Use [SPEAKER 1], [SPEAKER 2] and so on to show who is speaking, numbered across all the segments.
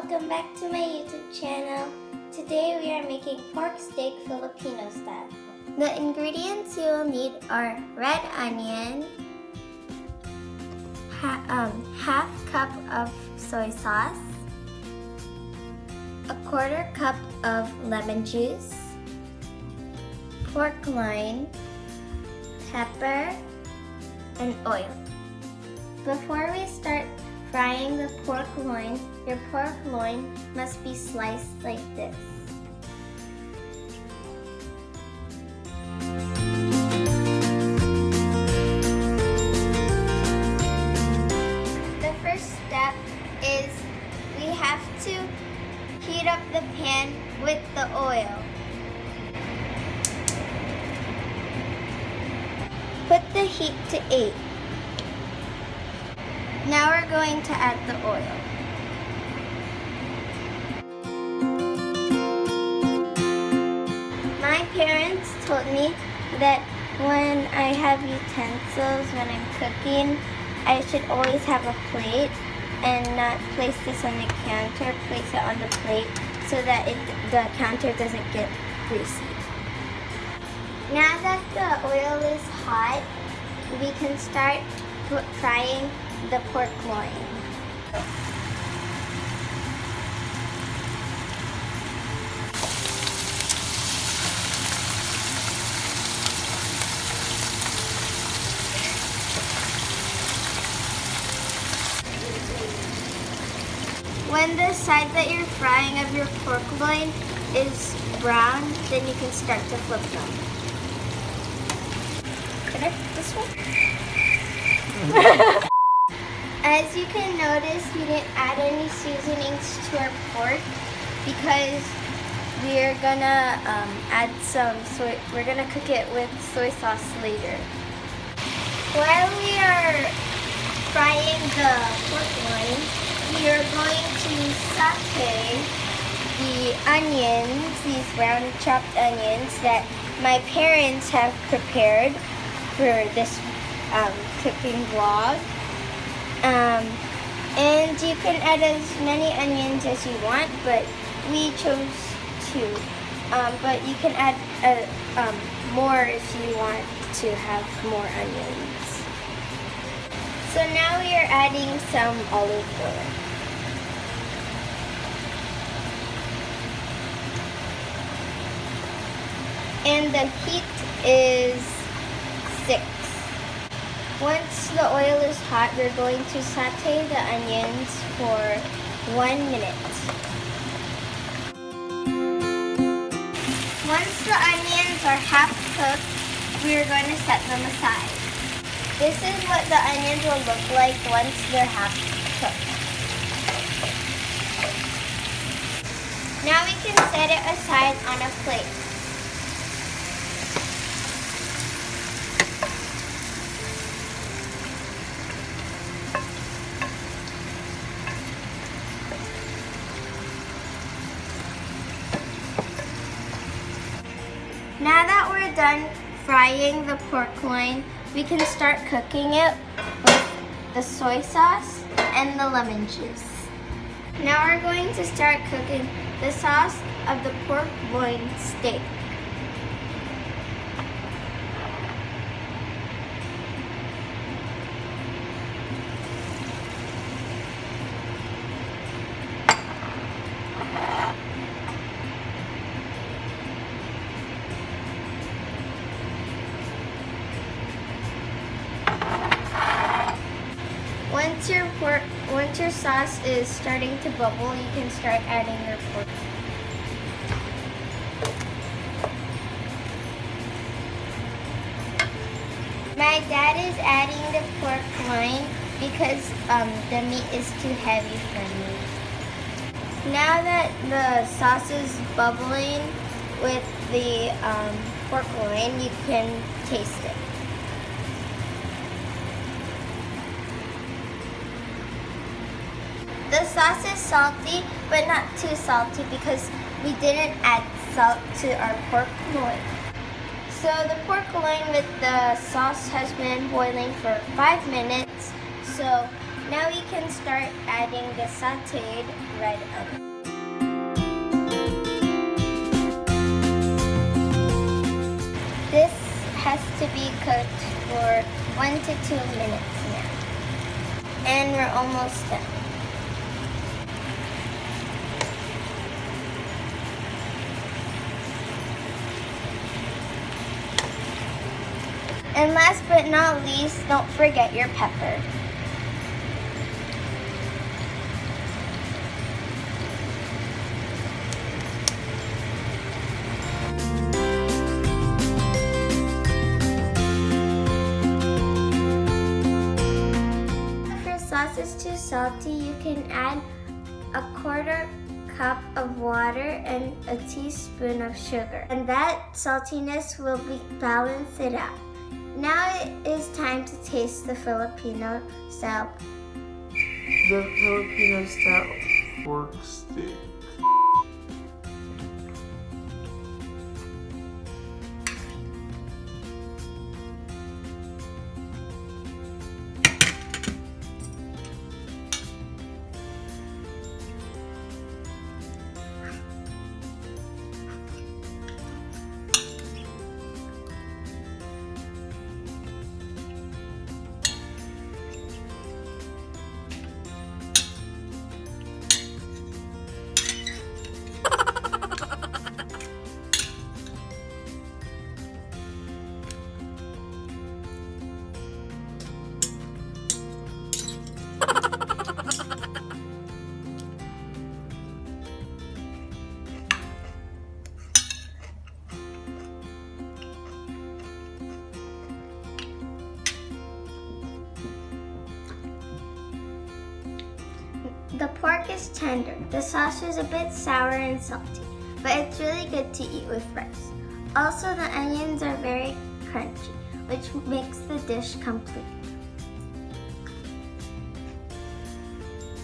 [SPEAKER 1] Welcome back to my YouTube channel. Today we are making pork steak Filipino style. The ingredients you will need are red onion, half cup of soy sauce, a quarter cup of lemon juice, pork loin, pepper, and oil. Before we start frying the pork loin, your pork loin must be sliced like this. The first step is we have to heat up the pan with the oil. Put the heat to 8. Now we're going to add the oil. My parents told me that when I have utensils, when I'm cooking, I should always have a plate and not place this on the counter, place it on the plate so that the counter doesn't get greasy. Now that the oil is hot, we can start frying the pork loin. When the side that you're frying of your pork loin is brown, then you can start to flip them. Can I flip this one? As you can notice, we didn't add any seasonings to our pork because we're gonna we're gonna cook it with soy sauce later. While we are frying the pork loin, we are going to saute the onions, these brown chopped onions that my parents have prepared for this cooking vlog. And you can add as many onions as you want, but we chose 2. But you can add more if you want to have more onions. So now we are adding some olive oil. And the heat is 6. Once the oil is hot, we're going to saute the onions for 1 minute. Once the onions are half cooked, we're going to set them aside. This is what the onions will look like once they're half cooked. Now we can set it aside on a plate. Now that we're done frying the pork loin, we can start cooking it with the soy sauce and the lemon juice. Now we're going to start cooking the sauce of the pork loin steak. Once your sauce is starting to bubble, you can start adding your pork. My dad is adding the pork loin because the meat is too heavy for me. Now that the sauce is bubbling with the pork loin, you can taste it. The sauce is salty, but not too salty because we didn't add salt to our pork loin. So the pork loin with the sauce has been boiling for 5 minutes. So Now we can start adding the sauteed red onion. This has to be cooked for 1 to 2 minutes now. And we're almost done. And last but not least, don't forget your pepper. If your sauce is too salty, you can add a 1/4 cup of water and a teaspoon of sugar. And that saltiness will balance it out. Now it is time to taste the Filipino style.
[SPEAKER 2] The Filipino style pork steak.
[SPEAKER 1] The pork is tender. The sauce is a bit sour and salty, but it's really good to eat with rice. Also, the onions are very crunchy, which makes the dish complete.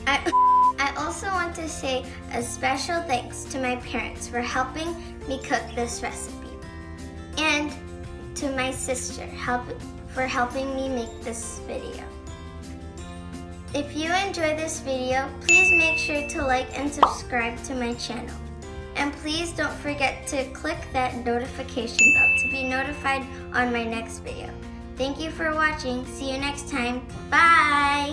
[SPEAKER 1] I also want to say a special thanks to my parents for helping me cook this recipe, and to my sister for helping me make this video. If you enjoyed this video, please make sure to like and subscribe to my channel. And please don't forget to click that notification bell to be notified on my next video. Thank you for watching. See you next time. Bye!